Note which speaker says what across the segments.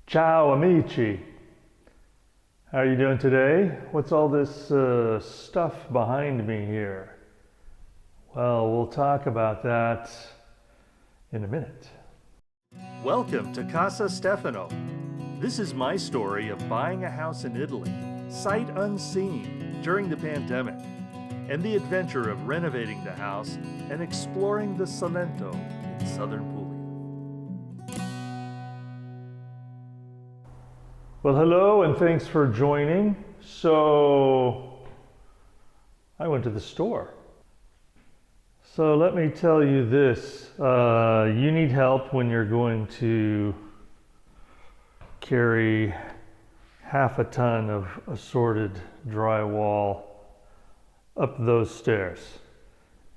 Speaker 1: Ciao amici. How are you doing today? What's all this stuff behind me here? Well, we'll talk about that in a minute. Welcome to Casa Stefano. This is my story of buying a house in Italy, sight unseen, during the pandemic, and the adventure of renovating the house and exploring the Salento in southern Puglia. Well, hello and thanks for joining. So, I went to the store. So let me tell you this, you need help when you're going to carry half a ton of assorted drywall up those stairs.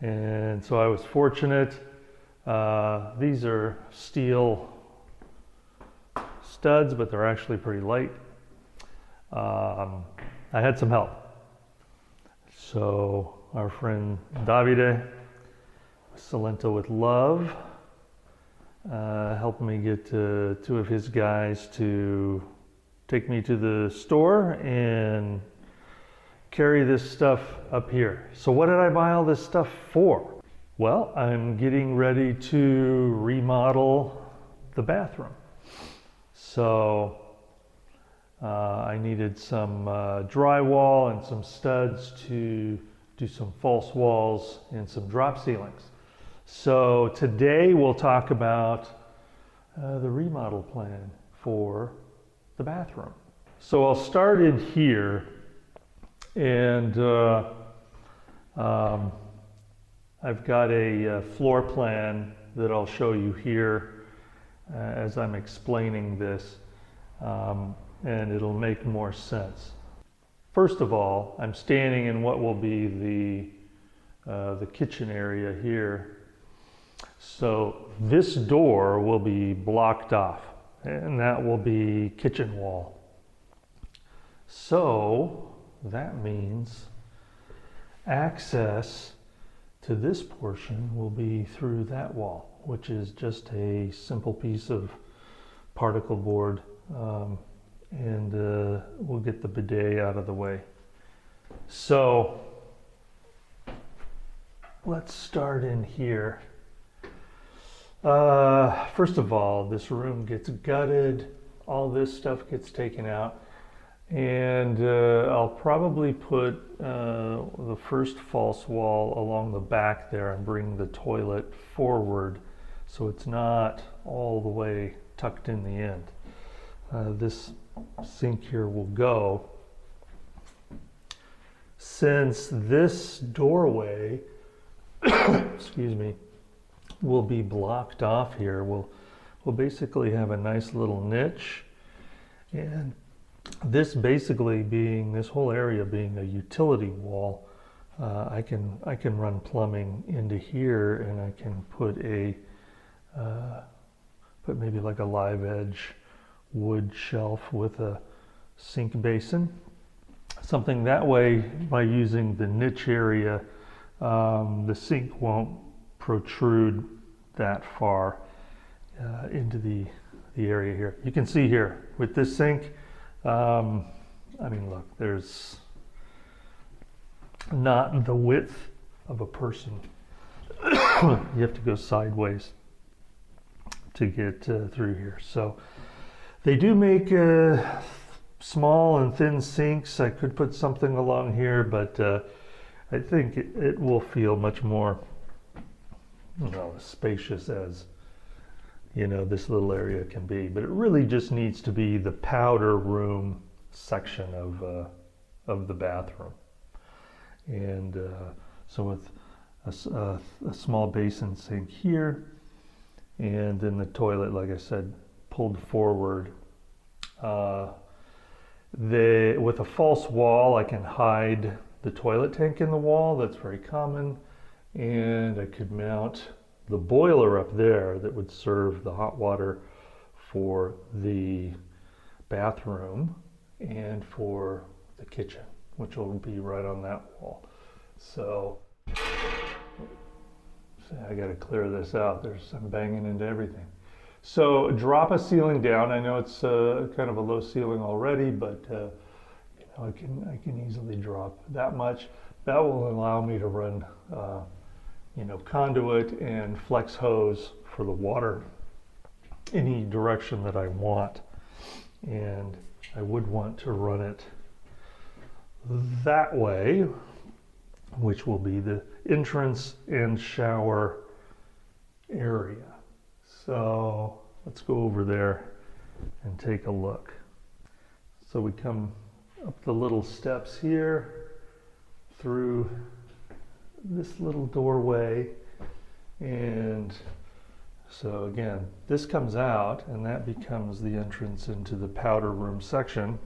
Speaker 1: And so I was fortunate. These are steel studs, but they're actually pretty light. I had some help. So our friend Davide, Salento with Love, helped me get two of his guys to take me to the store and carry this stuff up here. So what did I buy all this stuff for? Well, I'm getting ready to remodel the bathroom. So I needed some drywall and some studs to do some false walls and some drop ceilings. So today we'll talk about the remodel plan for the bathroom. So I'll start in here, and I've got a floor plan that I'll show you here as I'm explaining this, and it'll make more sense. First of all, I'm standing in what will be the kitchen area here. So this door will be blocked off, and that will be kitchen wall. So that means access to this portion will be through that wall, which is just a simple piece of particle board, and we'll get the bidet out of the way. So let's start in here. First of all, this room gets gutted, all this stuff gets taken out, and I'll probably put the first false wall along the back there and bring the toilet forward so it's not all the way tucked in the end. This sink here will go. Since this doorway excuse me, will be blocked off here, we'll basically have a nice little niche, and this basically being, this whole area being a utility wall, I can run plumbing into here, and I can put maybe like a live edge wood shelf with a sink basin. Something that way, by using the niche area, the sink won't protrude that far into the area here. You can see here with this sink, I mean, look, there's not the width of a person. You have to go sideways to get through here. So they do make small and thin sinks. I could put something along here, but I think it will feel much more, spacious as, this little area can be. But it really just needs to be the powder room section of the bathroom. And so with a small basin sink here, and then the toilet, like I said, pulled forward. With a false wall, I can hide the toilet tank in the wall. That's very common. And I could mount the boiler up there that would serve the hot water for the bathroom and for the kitchen, which will be right on that wall. So I got to clear this out. I'm banging into everything. So drop a ceiling down. I know it's kind of a low ceiling already, but you know, I can easily drop that much. That will allow me to run you know, conduit and flex hose for the water any direction that I want. And I would want to run it that way, which will be the entrance and shower area. So let's go over there and take a look. So we come up the little steps here through this little doorway, and so again, this comes out and that becomes the entrance into the powder room section,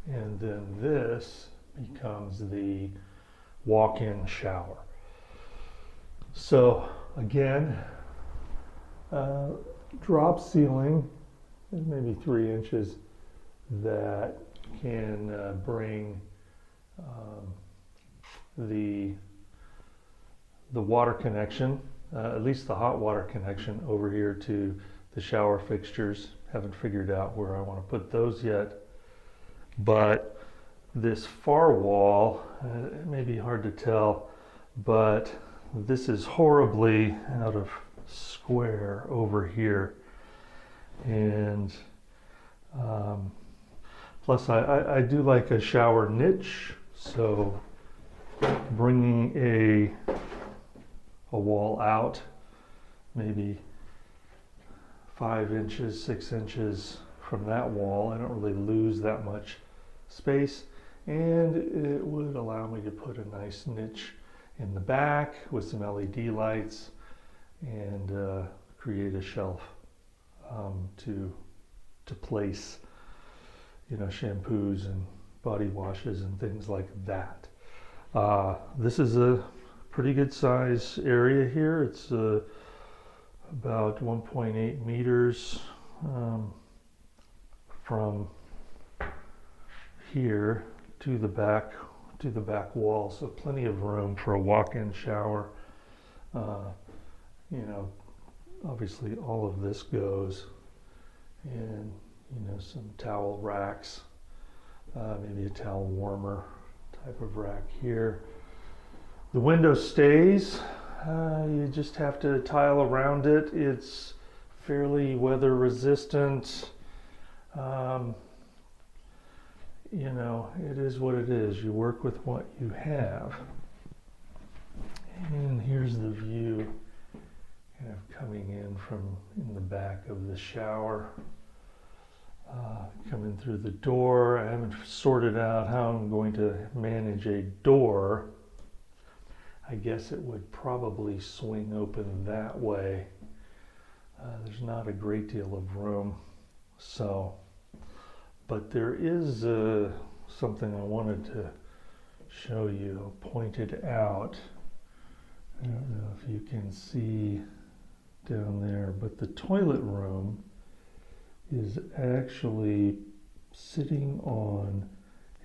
Speaker 1: and then this becomes the walk-in shower. So again, drop ceiling is maybe 3 inches that can bring the water connection, at least the hot water connection, over here to the shower fixtures. Haven't figured out where I want to put those yet, but this far wall, it may be hard to tell, but this is horribly out of square over here, and plus I do like a shower niche, so bringing a wall out maybe 5 inches, 6 inches from that wall, I don't really lose that much space, and it would allow me to put a nice niche in the back with some LED lights and create a shelf to place, you know, shampoos and body washes and things like that. This is a pretty good size area here. It's about 1.8 meters from here to the back wall, so plenty of room for a walk-in shower. You know, obviously all of this goes, and you know, some towel racks, maybe a towel warmer type of rack here. The window stays. You just have to tile around it. It's fairly weather resistant. You know, it is what it is. You work with what you have. And here's the view kind of coming in from in the back of the shower. Coming through the door. I haven't sorted out how I'm going to manage a door. I guess it would probably swing open that way. There's not a great deal of room, so, but there is something I wanted to show you, pointed out. I don't know if you can see down there, but the toilet room is actually sitting on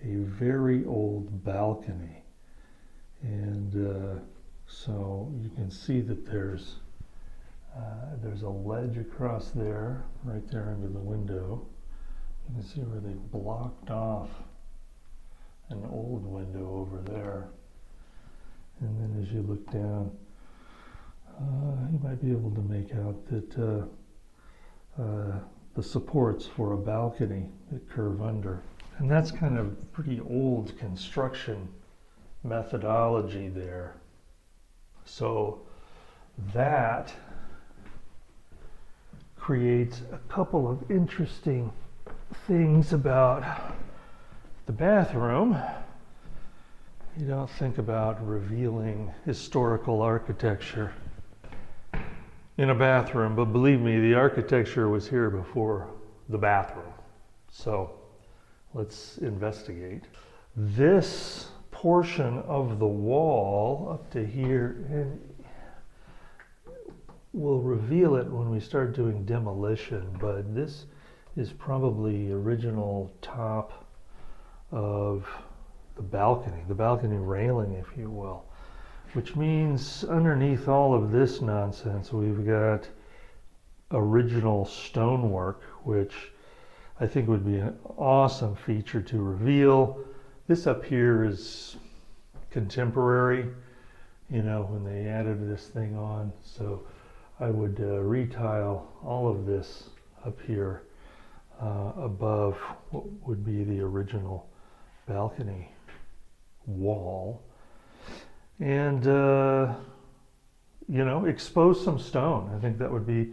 Speaker 1: a very old balcony. And so you can see that there's a ledge across there, right there under the window. You can see where they blocked off an old window over there. And then as you look down, you might be able to make out that the supports for a balcony that curve under. And that's kind of pretty old construction methodology there. So that creates a couple of interesting things about the bathroom. You don't think about revealing historical architecture in a bathroom, but believe me, the architecture was here before the bathroom. So let's investigate. This portion of the wall up to here, and we'll reveal it when we start doing demolition, but this is probably the original top of the balcony railing, if you will, which means underneath all of this nonsense, we've got original stonework, which I think would be an awesome feature to reveal. This up here is contemporary, you know, when they added this thing on. So I would retile all of this up here above what would be the original balcony wall. And, you know, expose some stone. I think that would be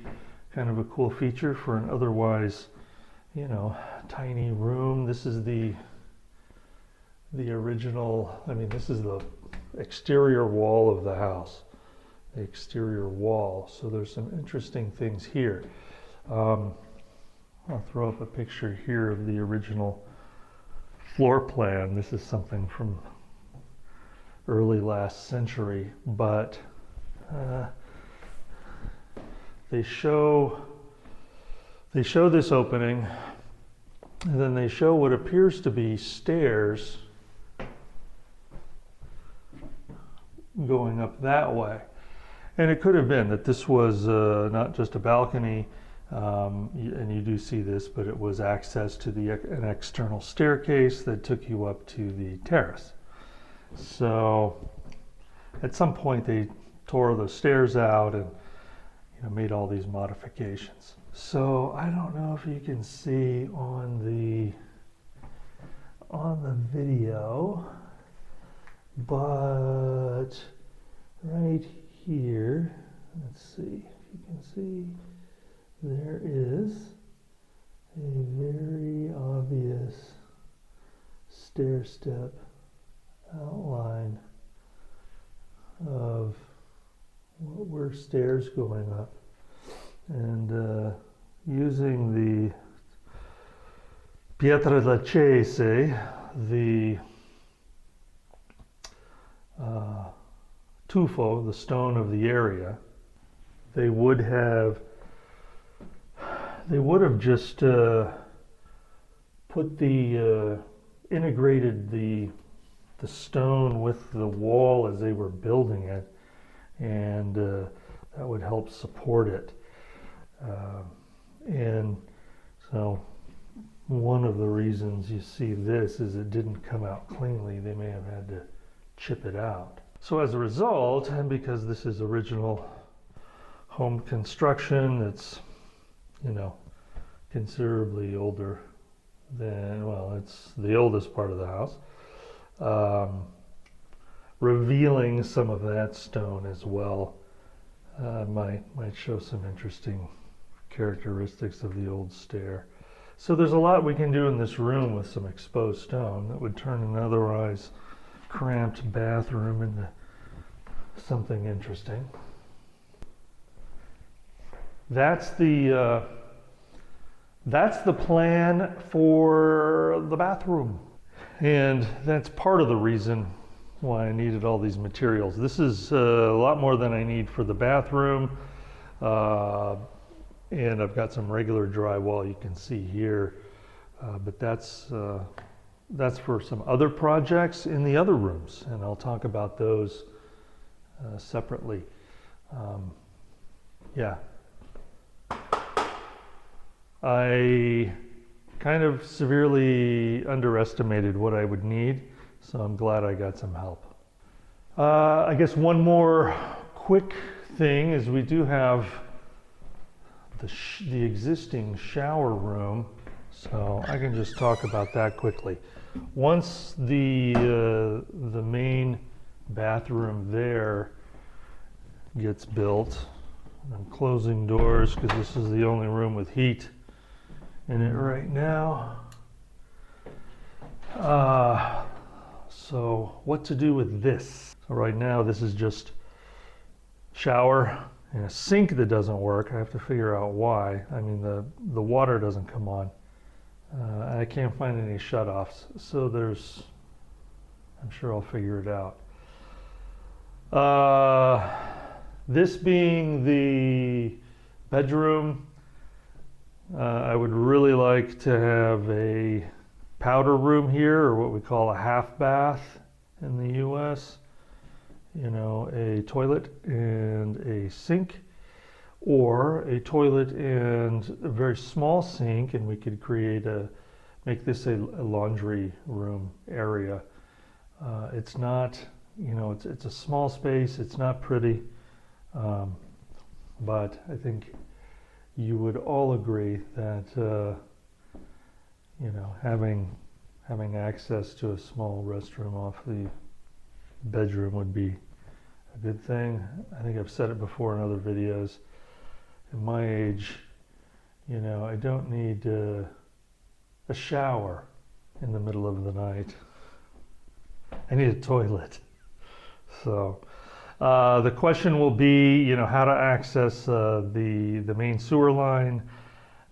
Speaker 1: kind of a cool feature for an otherwise, you know, tiny room. This is the original, I mean, this is the exterior wall of the house, the exterior wall. So there's some interesting things here. I'll throw up a picture here of the original floor plan. This is something from early last century, but they show this opening, and then they show what appears to be stairs going up that way. And it could have been that this was not just a balcony, and you do see this, but it was access to an external staircase that took you up to the terrace. So at some point they tore the stairs out and, you know, made all these modifications. So I don't know if you can see on the video, but right here, let's see if you can see, there is a very obvious stair step outline of what were stairs going up. And using the pietra laccese, the tufo, the stone of the area, they would have just put integrated the stone with the wall as they were building it, and that would help support it. And so one of the reasons you see this is it didn't come out cleanly. They may have had to chip it out. So as a result, and because this is original home construction, it's, you know, considerably older than, well, it's the oldest part of the house, revealing some of that stone as well might show some interesting characteristics of the old stair. So there's a lot we can do in this room with some exposed stone that would turn an otherwise cramped bathroom into something interesting. That's the plan for the bathroom, and that's part of the reason why I needed all these materials. This is a lot more than I need for the bathroom, and I've got some regular drywall you can see here, but that's for some other projects in the other rooms, and I'll talk about those separately. Yeah. I kind of severely underestimated what I would need, so I'm glad I got some help. I guess one more quick thing is we do have the existing shower room, so I can just talk about that quickly. Once the main bathroom there gets built, I'm closing doors because this is the only room with heat in it right now. So what to do with this? So right now this is just shower and a sink that doesn't work. I have to figure out why. I mean, the water doesn't come on. I can't find any shutoffs, so I'm sure I'll figure it out. This being the bedroom, I would really like to have a powder room here, or what we call a half bath in the US. You know, a toilet and a sink or a toilet and a very small sink, and we could make this a laundry room area. It's not, it's a small space, it's not pretty, but I think you would all agree that, having access to a small restroom off the bedroom would be a good thing. I think I've said it before in other videos. At my age, I don't need a shower in the middle of the night. I need a toilet. So the question will be, how to access the main sewer line.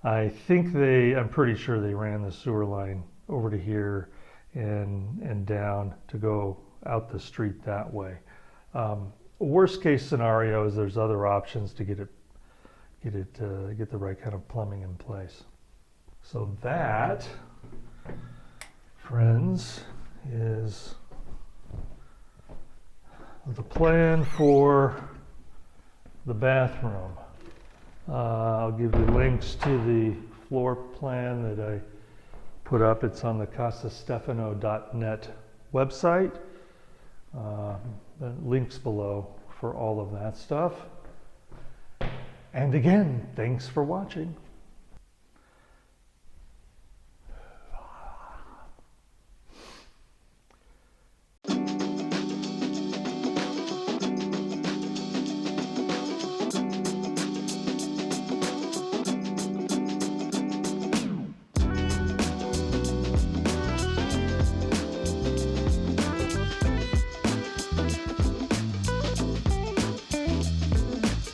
Speaker 1: I'm pretty sure they ran the sewer line over to here and down to go out the street that way. Worst case scenario is there's other options to get the right kind of plumbing in place. So that, friends, is the plan for the bathroom. I'll give you links to the floor plan that I put up. It's on the casastefano.net website. The links below for all of that stuff. And again, thanks for watching.